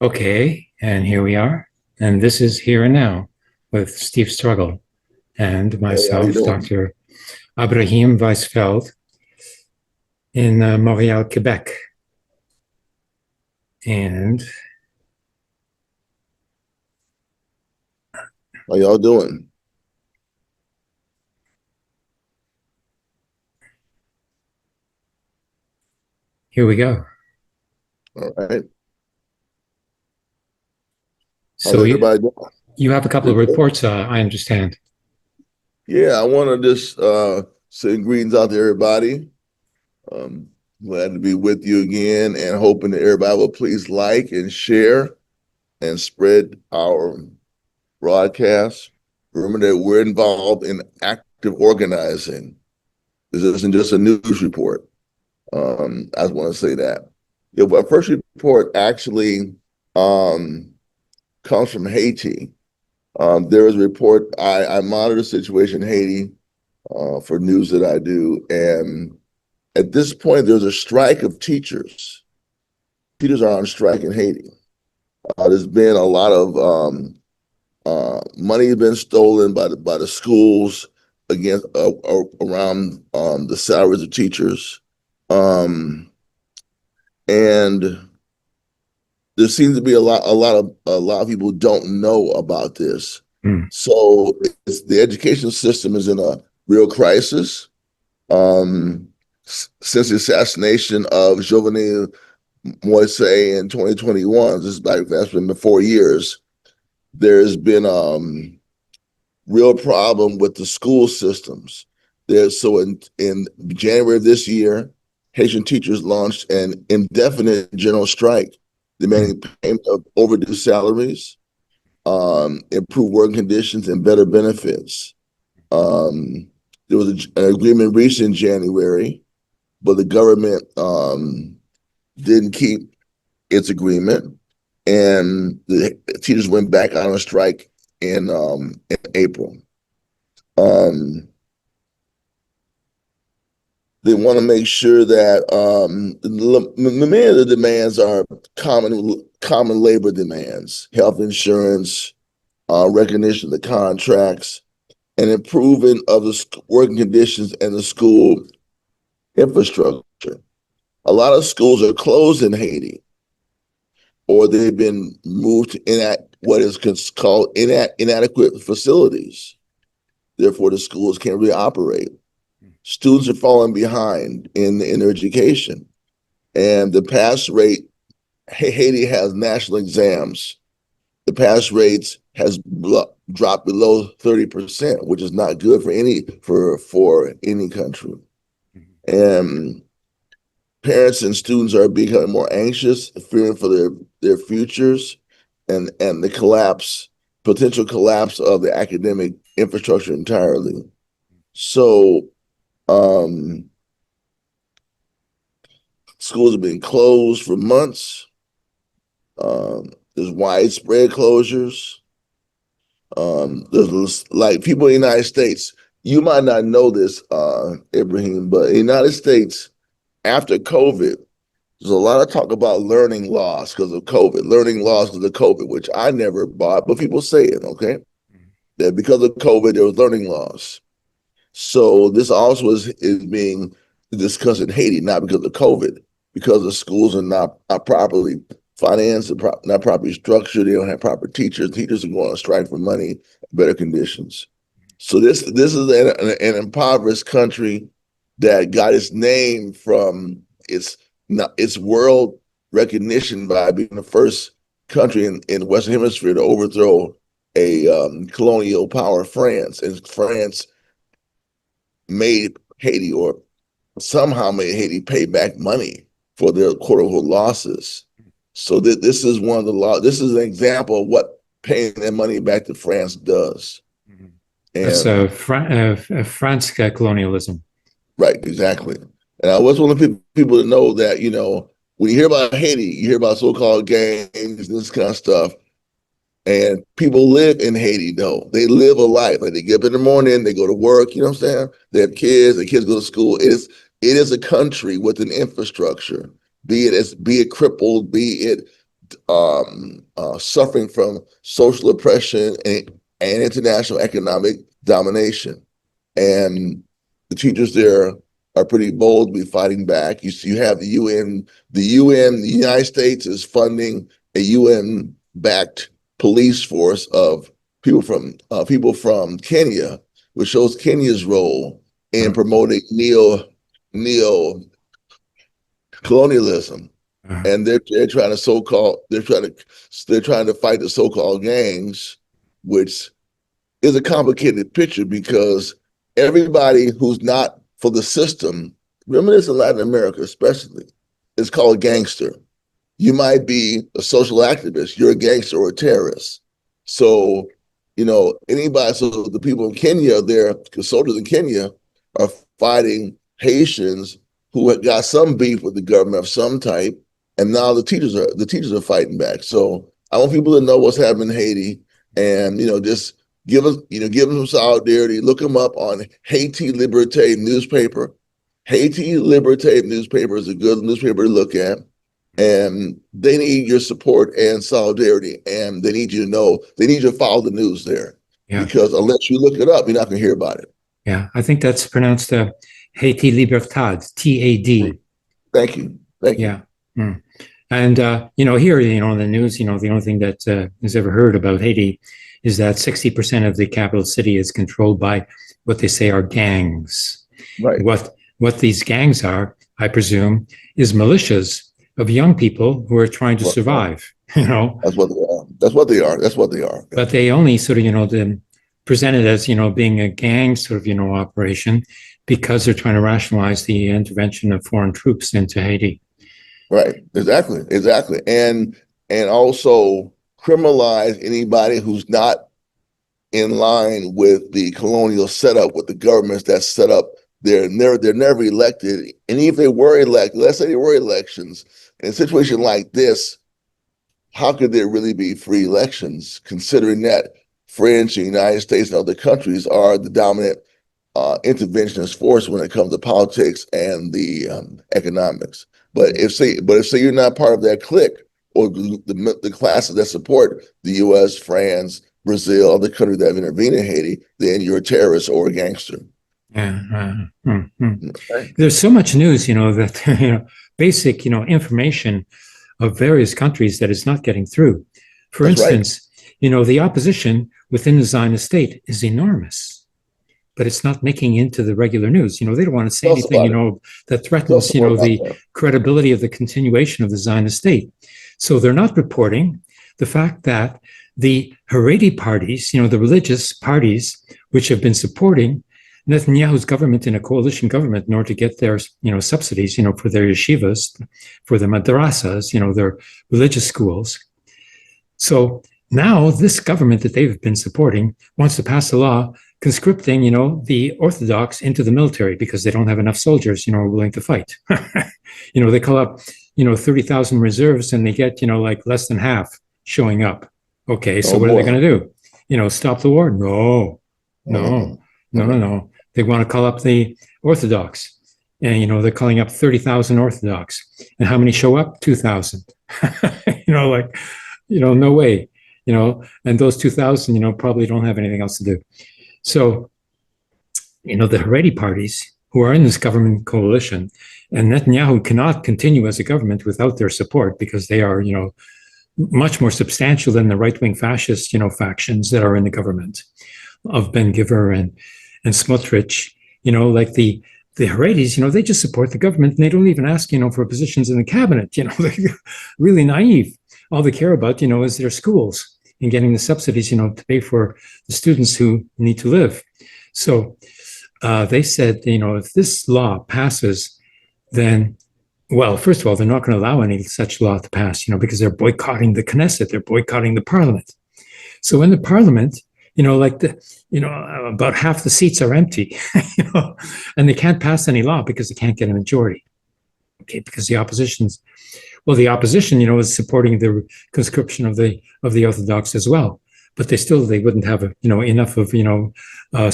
Okay, and here we are. And this is Here and Now with Steve Struggle and Hey, how you myself, doing? Dr. Abraheim Weisfeld in Montreal, Quebec. And How y'all doing? here we go. All right. How's So everybody doing? you have a couple of Pretty good. reports, I understand. Yeah, I want to just send greetings out to everybody. Um, Glad to be with you again, and hoping that everybody will please like and share and spread our broadcast. Remember that we're involved in active organizing. This isn't just a news report. I just want to say that. Yeah, but our first report actually um, comes from Haiti. There was a report. I monitor the situation in Haiti for news that I do, and at this point, there's a strike of teachers. Teachers are on strike in Haiti. There's been a lot of money been stolen by the schools against around the salaries of teachers, um, and there seems to be a lot of people who don't know about this. Hmm. So the education system is in a real crisis. Um, since the assassination of Jovenel Moise in 2021, this is back that's been 4 years. There's been real problem with the school systems. In January of this year, Haitian teachers launched an indefinite general strike Hmm. demanding payment of overdue salaries, improved working conditions, and better benefits. Um, there was an agreement reached in January, but the government didn't keep its agreement, and the teachers went back on a strike in April. Um, they want to make sure that many of the demands are common labor demands, health insurance, recognition of the contracts, and improvement of the working conditions and the school infrastructure. A lot of schools are closed in Haiti, or they've been moved to what is called inadequate facilities. Therefore, the schools can't really operate. Students are falling behind in their education, and the pass rate. Haiti has national exams. The pass rates has dropped below 30%, which is not good for any country. And parents and students are becoming more anxious, fearing for their futures, and the potential collapse of the academic infrastructure entirely. So um, schools have been closed for months. There's widespread closures. There's like people in the United States. You might not know this, Ibrahim, but in the United States, after COVID, there's a lot of talk about learning loss because of COVID, learning loss because of COVID, which I never bought, but people say it, okay? That because of COVID, there was learning loss. So this also is being discussed in Haiti, not because of COVID, because the schools are not properly financed, not properly structured. They don't have proper teachers. Teachers are going on strike for money, better conditions. So this is an impoverished country that got its name from its world recognition by being the first country in the Western Hemisphere to overthrow a colonial power, France, and France made Haiti or somehow made Haiti pay back money for their quote unquote losses. So this is one of the law. This is an example of what paying their money back to France does. That's And France colonialism. right, exactly. And I always want people to know that when you hear about Haiti, you hear about so-called gangs, this kind of stuff. And people live in Haiti, though. They live a life. Like they get up in the morning, they go to work, you know what I'm saying? They have kids, the kids go to school. It is a country with an infrastructure, be it crippled, be it suffering from social oppression and international economic domination. And the teachers there are pretty bold to be fighting back. You have the UN. The United States is funding a UN-backed police force of people from Kenya, which shows Kenya's role in promoting neo colonialism. And they're trying to fight the so-called gangs, which is a complicated picture because everybody who's not for the system, remember this in Latin America especially, is called a gangster. You might be a social activist, you're a gangster or a terrorist. So, so the people in Kenya, the soldiers in Kenya are fighting Haitians who had got some beef with the government of some type, and now the teachers are fighting back. So I want people to know what's happening in Haiti, and just give them some solidarity. Look them up on Haiti Liberté newspaper. Haiti Liberté newspaper is a good newspaper to look at, and they need your support and solidarity, and they need you to follow the news there. Yeah. Because unless you look it up, you're not going to hear about it. Yeah, I think that's pronounced Haiti Libertad, TAD. Thank you. Yeah. Mm. And, here, in the news, the only thing that is ever heard about Haiti is that 60% of the capital city is controlled by what they say are gangs. Right. What these gangs are, I presume, is militias of young people who are trying to survive, That's what they are. But they only sort of, presented as, being a gang sort of, operation because they're trying to rationalize the intervention of foreign troops into Haiti. Right. Exactly. And also criminalize anybody who's not in line with the colonial setup, with the governments that set up. They're never elected. And if they were elected, let's say they were elections, in a situation like this, how could there really be free elections, considering that France, the United States, and other countries are the dominant interventionist force when it comes to politics and the economics. But if you're not part of that clique or the classes that support the U.S., France, Brazil, other countries that have intervened in Haiti, then you're a terrorist or a gangster. Yeah. Right. There's so much news, that basic, information of various countries that is not getting through. For instance, the opposition within the Zionist state is enormous, but it's not making into the regular news. They don't want to say anything, that threatens, the credibility of the continuation of the Zionist state. So they're not reporting the fact that the Haredi parties, the religious parties, which have been supporting Netanyahu's government in a coalition government in order to get their, subsidies, for their yeshivas, for the madrasas, their religious schools. So now this government that they've been supporting wants to pass a law conscripting, the Orthodox into the military because they don't have enough soldiers, willing to fight. They call up, 30,000 reserves and they get, like less than half showing up. Okay, so what are they going to do? Stop the war? No. They want to call up the Orthodox. And, they're calling up 30,000 Orthodox. And how many show up? 2,000. No way. And those 2,000, probably don't have anything else to do. So, the Haredi parties who are in this government coalition, and Netanyahu cannot continue as a government without their support because they are, much more substantial than the right-wing fascist, factions that are in the government of Ben-Gvir and Smotrich, like the Haredis, they just support the government and they don't even ask, for positions in the cabinet, they're really naive. All they care about, is their schools and getting the subsidies, to pay for the students who need to live. So they said, if this law passes, then, well, first of all, they're not going to allow any such law to pass, because they're boycotting the Knesset, they're boycotting the parliament. So in the parliament, about half the seats are empty, and they can't pass any law because they can't get a majority. Okay, because the opposition, is supporting the conscription of the Orthodox as well, but they wouldn't have enough of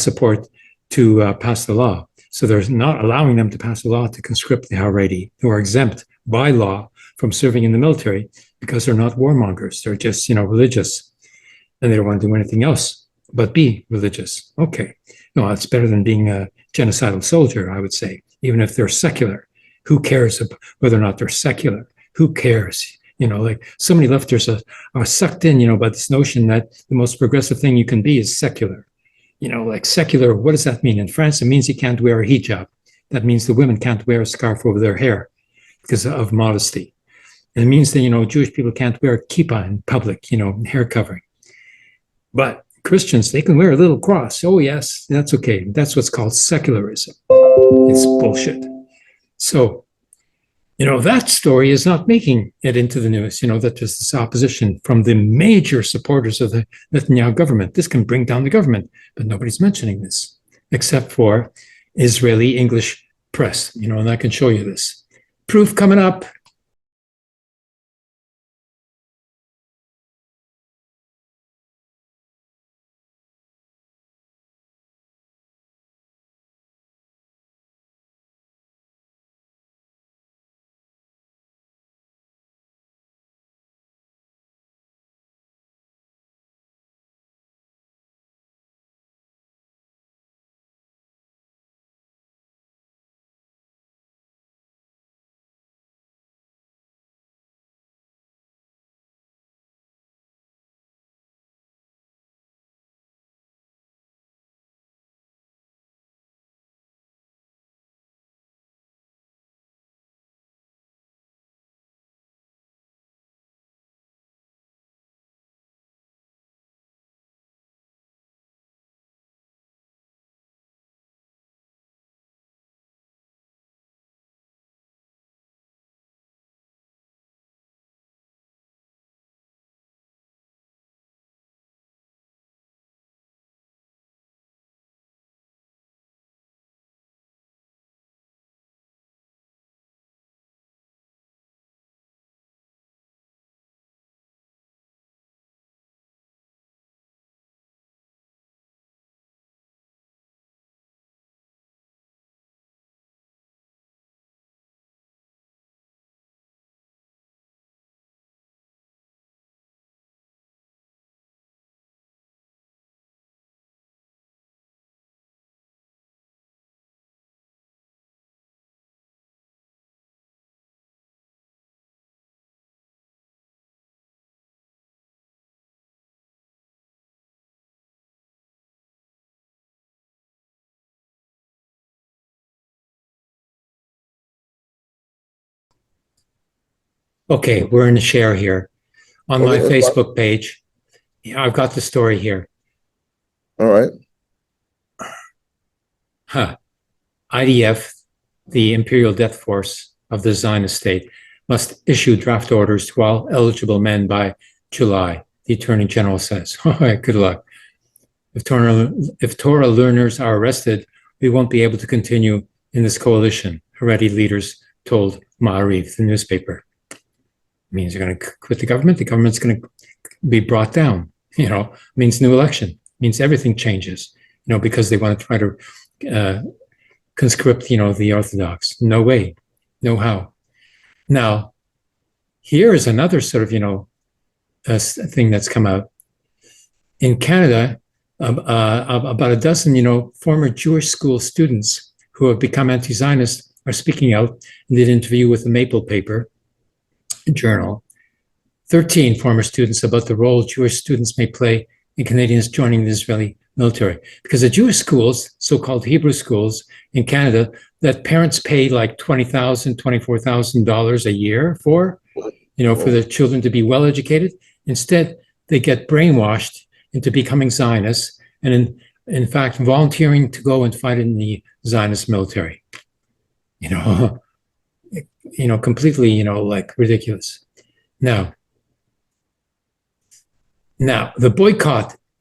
support to pass the law. So they're not allowing them to pass a law to conscript the Haredi, who are exempt by law from serving in the military because they're not warmongers. They're just, religious, and they don't want to do anything else but be religious. Okay. No, it's better than being a genocidal soldier, I would say, even if they're secular. Who cares whether or not they're secular? Who cares? Like so many lefters are sucked in, by this notion that the most progressive thing you can be is secular. Like secular, what does that mean? In France, it means you can't wear a hijab. That means the women can't wear a scarf over their hair because of modesty. And it means that, Jewish people can't wear a kippah in public, hair covering. But Christians, they can wear a little cross. Oh, yes, that's okay. That's what's called secularism. It's bullshit. So, that story is not making it into the news, that there's this opposition from the major supporters of the Netanyahu government. This can bring down the government, but nobody's mentioning this, except for Israeli English press, and I can show you this. Proof coming up. Okay, we're in a share here. On my Facebook page, I've got the story here. All right. IDF, the Imperial Death Force of the Zionist state, must issue draft orders to all eligible men by July, the Attorney General says. All right, good luck. If Torah learners are arrested, we won't be able to continue in this coalition, Haredi leaders told Ma'ariv, the newspaper. It means they're going to quit the government. The government's going to be brought down. It means new election. It means everything changes. Because they want to try to conscript, the Orthodox. No way, no how. Now, here is another sort of, thing that's come out. In Canada, about a dozen, former Jewish school students who have become anti-Zionist are speaking out in an interview with the Maple Paper Journal. 13 former students about the role Jewish students may play in Canadians joining the Israeli military. Because the Jewish schools, so-called Hebrew schools in Canada, that parents pay like $20,000, $24,000 a year for, for their children to be well-educated. Instead, they get brainwashed into becoming Zionists and in fact, volunteering to go and fight in the Zionist military. Completely, like ridiculous. Now, the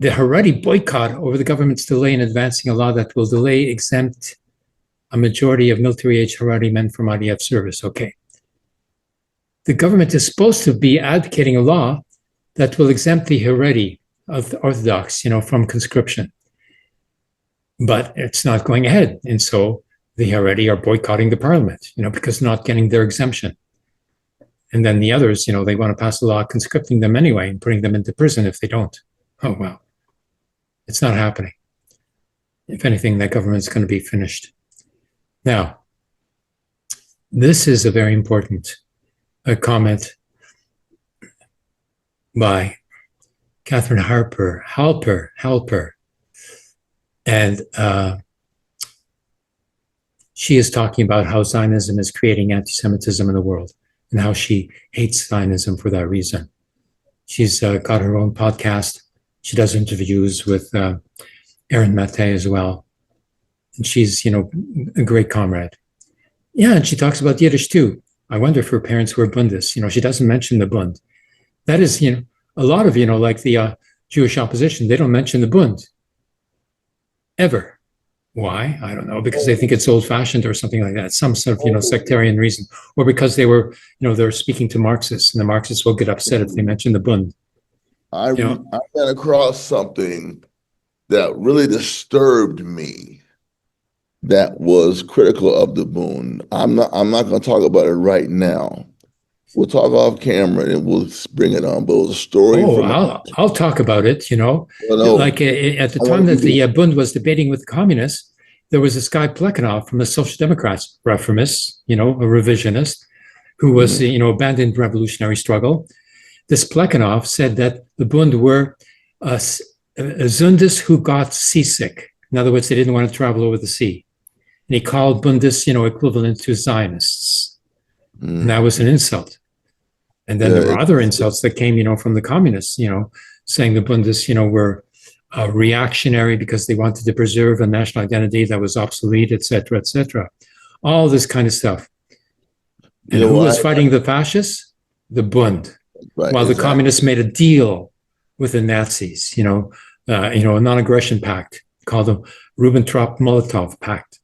Haredi boycott over the government's delay in advancing a law that will exempt a majority of military-age Haredi men from IDF service. Okay. The government is supposed to be advocating a law that will exempt the Haredi of the Orthodox, from conscription. But it's not going ahead. And so the Haredi are boycotting the parliament, because not getting their exemption. And then the others, they want to pass a law conscripting them anyway and putting them into prison if they don't. Oh, well, it's not happening. If anything, that government's going to be finished. Now, this is a very important comment by Catherine Halper. And she is talking about how Zionism is creating anti-Semitism in the world and how she hates Zionism for that reason. She's got her own podcast. She does interviews with Aaron Maté as well. And she's, a great comrade. Yeah, and she talks about Yiddish too. I wonder if her parents were Bundists. She doesn't mention the Bund. That is, a lot of, like the Jewish opposition, they don't mention the Bund. Ever. Why? I don't know, because they think it's old-fashioned or something like that. Some sort of, sectarian reason. Or because they were, they're speaking to Marxists, and the Marxists will get upset if they mention the Bund. I ran across something that really disturbed me that was critical of the Bund. I'm not going to talk about it right now. We'll talk off camera and we'll bring it on. But it was a story. I'll talk about it. Like at the time that the Bund was debating with the communists, there was this guy Plekhanov from the Social Democrats, reformist, a revisionist, who was abandoned revolutionary struggle. This Plekhanov said that the Bund were Zundis who got seasick. In other words, they didn't want to travel over the sea. And he called Bundists, equivalent to Zionists. And that was an insult. And then there were other insults that came, from the communists, saying the Bundists, were reactionary because they wanted to preserve a national identity that was obsolete, et cetera, et cetera. All this kind of stuff. And who was fighting the fascists? The Bund. Right, while the communists made a deal with the Nazis, a non-aggression pact called the Ribbentrop-Molotov Pact.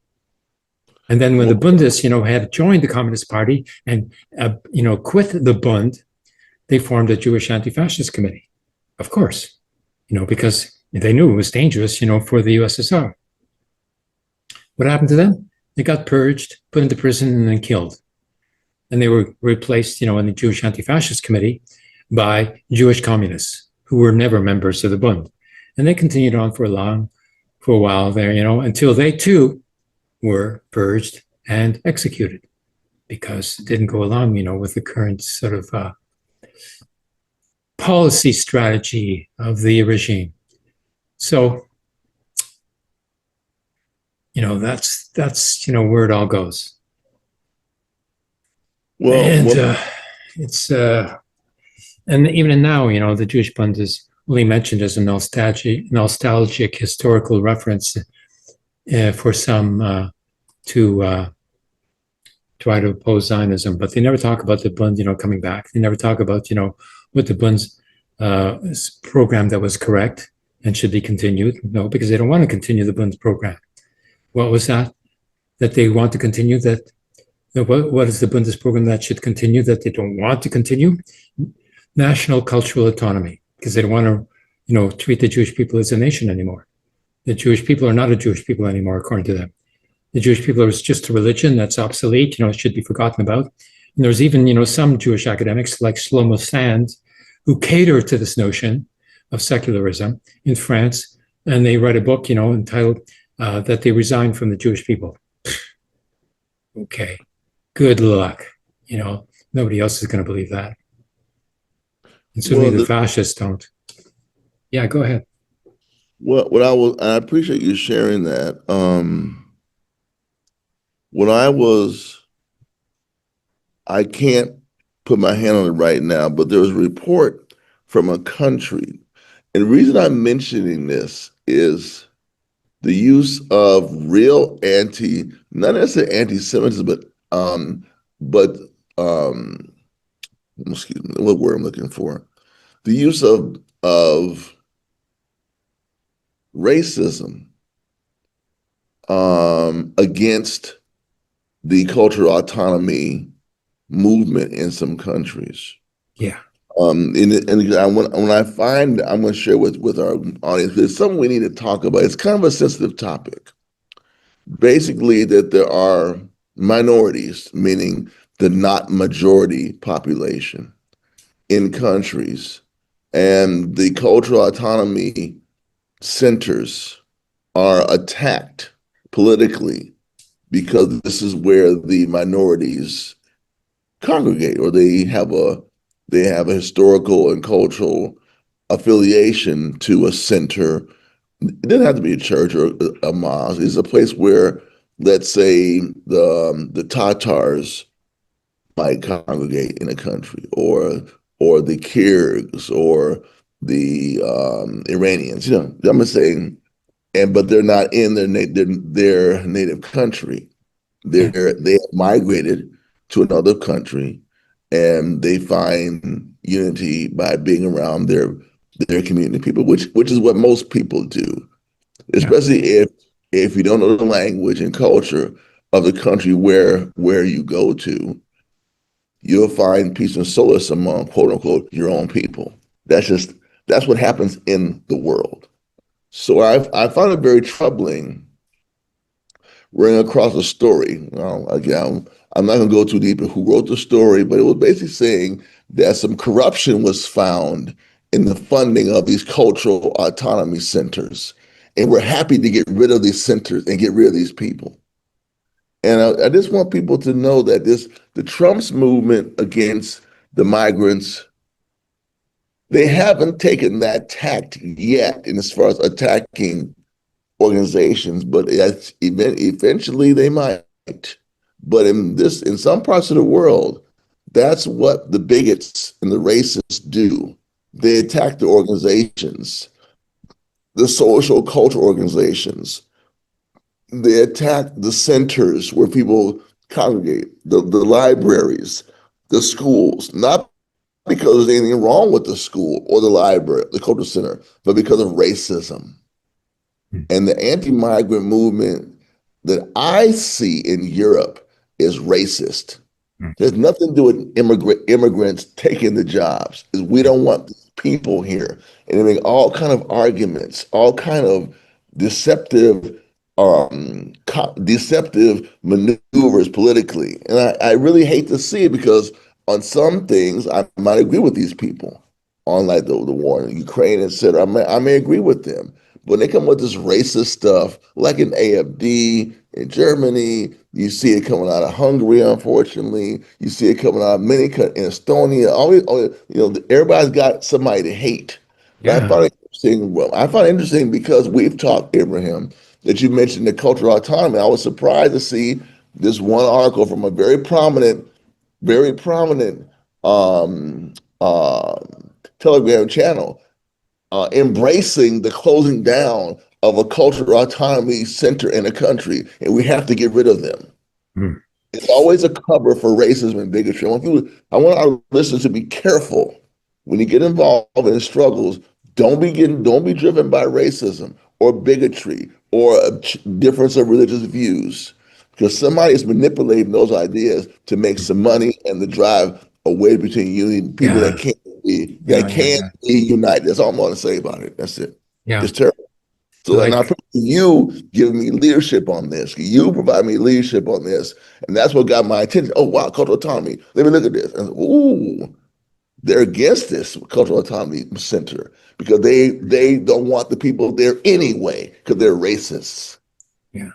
And then when the Bundists, had joined the Communist Party and, quit the Bund, they formed a Jewish anti-fascist committee, of course, because they knew it was dangerous, for the USSR. What happened to them? They got purged, put into prison, and then killed. And they were replaced, in the Jewish anti-fascist committee by Jewish communists who were never members of the Bund. And they continued on for a while there, until they too were purged and executed because it didn't go along, with the current sort of policy strategy of the regime. So, that's where it all goes. Well, and it's and even now, the Jewish Bund is only mentioned as a nostalgic historical reference for some to try to oppose Zionism, but they never talk about the Bund, coming back. They never talk about, what the Bund's program that was correct and should be continued. No, because they don't want to continue the Bund's program. What was that? That they want to continue that? What is the Bund's program that should continue that they don't want to continue? National cultural autonomy, because they don't want to, treat the Jewish people as a nation anymore. The Jewish people are not a Jewish people anymore, according to them. The Jewish people are just a religion that's obsolete, it should be forgotten about. And there's even, some Jewish academics like Shlomo Sand who cater to this notion of secularism in France. And they write a book, entitled that they resigned from the Jewish people. Okay, good luck. Nobody else is going to believe that. And certainly the fascists don't. Yeah, go ahead. Well, I appreciate you sharing that. I can't put my hand on it right now, but there was a report from a country. And the reason I'm mentioning this is the use of real not necessarily anti-Semitism, but excuse me, what word I'm looking for? The use of racism against the cultural autonomy movement in some countries. Yeah. When I find, I'm going to share with our audience, it's something we need to talk about. It's kind of a sensitive topic. Basically, that there are minorities, meaning the not majority population in countries. And the cultural autonomy centers are attacked politically because this is where the minorities congregate, or they have a historical and cultural affiliation to a center. It doesn't have to be a church or a mosque. It's a place where, let's say, the Tatars might congregate in a country, or the Kyrgyz, or the Iranians. I'm saying, but they're not in their native country. Yeah. They have migrated to another country, and they find unity by being around their community people, which is what most people do, Yeah. especially if you don't know the language and culture of the country where you go to. You'll find peace and solace among, quote unquote, your own people. That's what happens in the world. So I find it very troubling running across a story. Again, I'm not going to go too deep in who wrote the story, but it was basically saying that some corruption was found in the funding of these cultural autonomy centers. And we're happy to get rid of these centers and get rid of these people. And I just want people to know that the Trump's movement against the migrants, they haven't taken that tact yet in as far as attacking organizations, but eventually they might. But in some parts of the world, that's what the bigots and the racists do. They attack the organizations, the social cultural organizations. They attack the centers where people congregate, the libraries, the schools, not because there's anything wrong with the school or the library, the cultural center, but because of racism. And the anti-migrant movement that I see in Europe is racist. There's nothing to do with immigrants taking the jobs. We don't want people here, and they make all kind of arguments, all kind of deceptive, deceptive maneuvers politically. And I really hate to see it, because on some things I might agree with these people, on like the war in Ukraine, etc. I may agree with them. When they come with this racist stuff, like in AFD in Germany, you see it coming out of Hungary, unfortunately. You see it coming out of many countries, in Estonia. Everybody's got somebody to hate. But Yeah. I find it interesting because we've talked, Abraham, that you mentioned the cultural autonomy. I was surprised to see this one article from a very prominent um, uh, Telegram channel embracing the closing down of a cultural autonomy center in a country, and we have to get rid of them. Mm. It's always a cover for racism and bigotry. I want our listeners to be careful when you get involved in struggles. Don't be driven by racism or bigotry or a difference of religious views, because somebody is manipulating those ideas to make some money and to drive a wedge between you and people Yeah. that can't Yeah. Yeah. be united. That's all I'm going to say about it. That's it. Yeah. It's terrible. So, and I Like, appreciate you giving me leadership on this. You provide me leadership on this, and that's what got my attention. Oh wow, cultural autonomy. Let me look at this. And ooh, they're against this cultural autonomy center because they don't want the people there anyway because they're racists. yeah.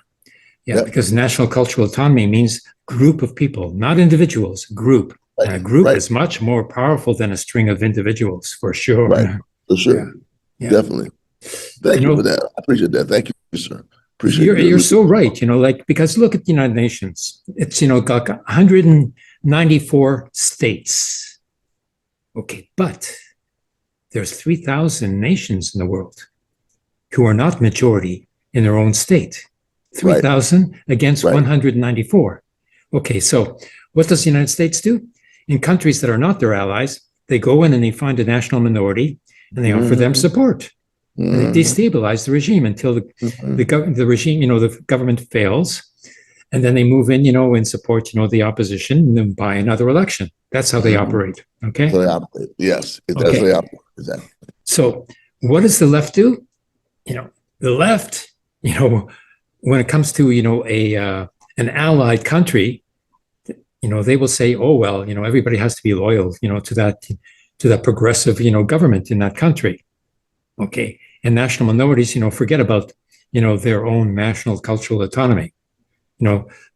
Yeah. Yep. Because national cultural autonomy means group of people, not individuals, group. And a group is much more powerful than a string of individuals, for sure. Right. For sure. Yeah. Yeah. Definitely. Thank you for that. I appreciate that. Thank you, sir. Appreciate you're so right. Like, because look at the United Nations. It's, got 194 states. Okay, but there's 3,000 nations in the world who are not majority in their own state. 3,000 against 194. Okay, so what does the United States do? In countries that are not their allies, they go in and they find a national minority and they offer them support. And they destabilize the regime until the regime, the government fails. And then they move in, and support, the opposition, and then buy another election. That's how they operate. Okay. That's how they operate. Yes. That's how they operate. Exactly. So what does the left do? The left, when it comes to, an allied country, they will say, oh, well, everybody has to be loyal, to that progressive, government in that country. Okay. And national minorities, forget about, their own national cultural autonomy.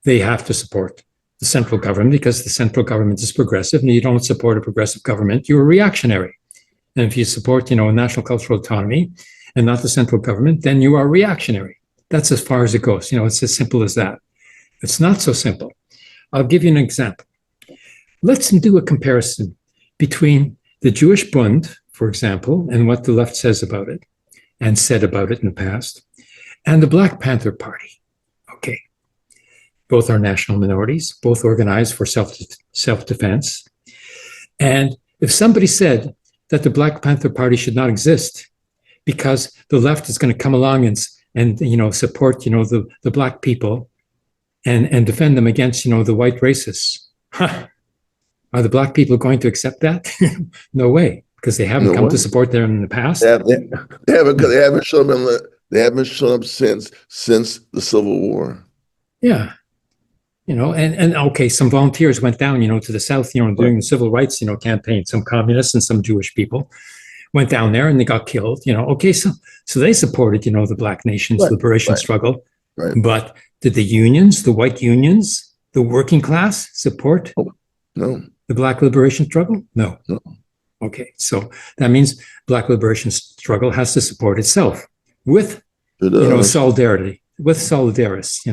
They have to support the central government because the central government is progressive, and you don't support a progressive government, you're a reactionary. And if you support, national cultural autonomy and not the central government, then you are reactionary. That's as far as it goes. It's as simple as that. It's not so simple. I'll give you an example. Let's do a comparison between the Jewish Bund, for example, and what the left says about it and said about it in the past, and the Black Panther Party. Okay. Both are national minorities, both organized for self-defense. And if somebody said that the Black Panther Party should not exist because the left is going to come along and support, the black people and defend them against, the white racists. Huh. Are the black people going to accept that? No way, because they haven't come to support them in the past. They haven't shown up since the Civil War. Yeah. And okay, some volunteers went down, to the South, during the civil rights, campaign. Some communists and some Jewish people went down there and they got killed. Okay, so they supported, the Black nation's liberation struggle. Right. But did the unions, the white unions, the working class support the Black liberation struggle? No. Okay, so that means Black liberation struggle has to support itself with, solidarity, with solidarists.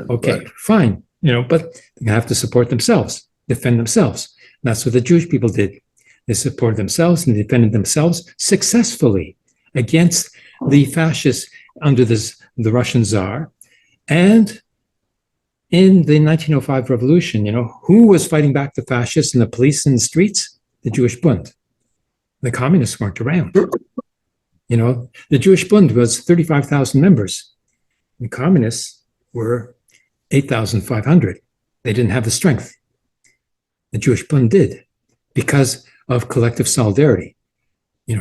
Okay, fine. But they have to support themselves, defend themselves. And that's what the Jewish people did. They supported themselves and defended themselves successfully against the fascists under the Russian Tsar. And in the 1905 revolution, who was fighting back the fascists and the police in the streets? The Jewish Bund. The communists weren't around. The Jewish Bund was 35,000 members. The communists were 8,500. They didn't have the strength. The Jewish Bund did because of collective solidarity,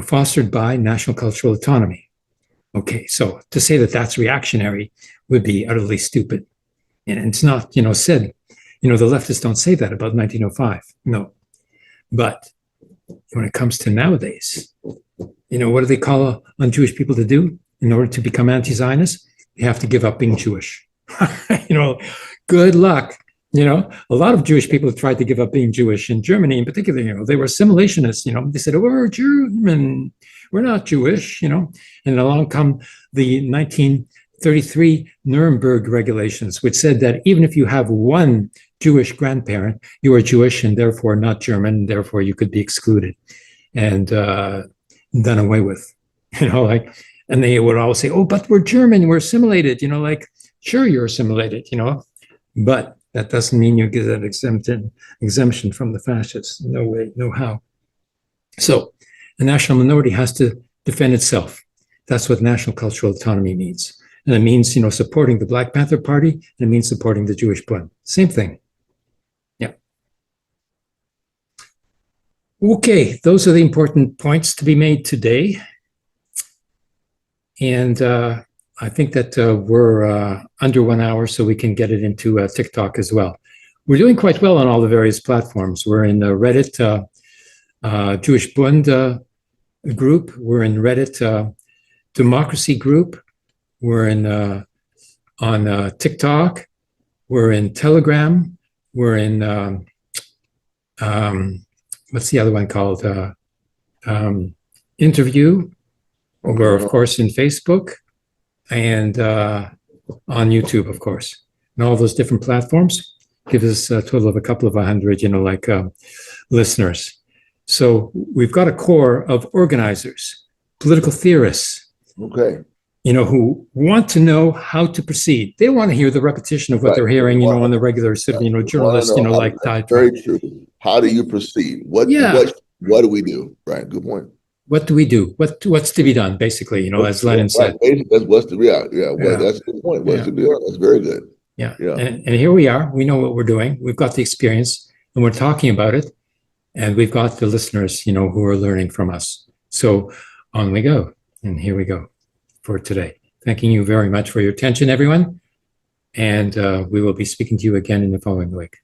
fostered by national cultural autonomy. Okay, so to say that that's reactionary would be utterly stupid. And it's not, said, the leftists don't say that about 1905. No. But when it comes to nowadays, what do they call on Jewish people to do in order to become anti-Zionist? They have to give up being Jewish. Good luck. A lot of Jewish people have tried to give up being Jewish in Germany in particular. They were assimilationists. They said, oh, we're German, we're not Jewish, and along come the 1933 Nuremberg regulations, which said that even if you have one Jewish grandparent, you are Jewish and therefore not German, and therefore you could be excluded and done away with. And they would always say, oh, but we're German, we're assimilated, sure, you're assimilated, but that doesn't mean you get an exemption from the fascists. No way, no how. So the national minority has to defend itself. That's what national cultural autonomy means. And it means, supporting the Black Panther Party, and it means supporting the Jewish Bund. Same thing. Yeah. Okay, those are the important points to be made today. And I think that we're under 1 hour, so we can get it into TikTok as well. We're doing quite well on all the various platforms. We're in the Reddit Jewish Bund group. We're in Reddit Democracy group. We're in on TikTok. We're in Telegram. We're in what's the other one called? Interview. We're of course in Facebook and on YouTube, of course, and all those different platforms give us a total of a couple of 100, listeners. So we've got a core of organizers, political theorists, who want to know how to proceed. They want to hear the repetition of what they're hearing, on the regular sort of, journalists, like that. Very true. How do you proceed? What do we do? Right. Good point. What do we do? What's to be done, basically, as Lenin said. That's what's to be done. That's a good point. What's to be done? That's very good. Yeah. And here we are. We know what we're doing. We've got the experience and we're talking about it. And we've got the listeners, who are learning from us. So on we go. And here we go for today. Thanking you very much for your attention, everyone. And we will be speaking to you again in the following week.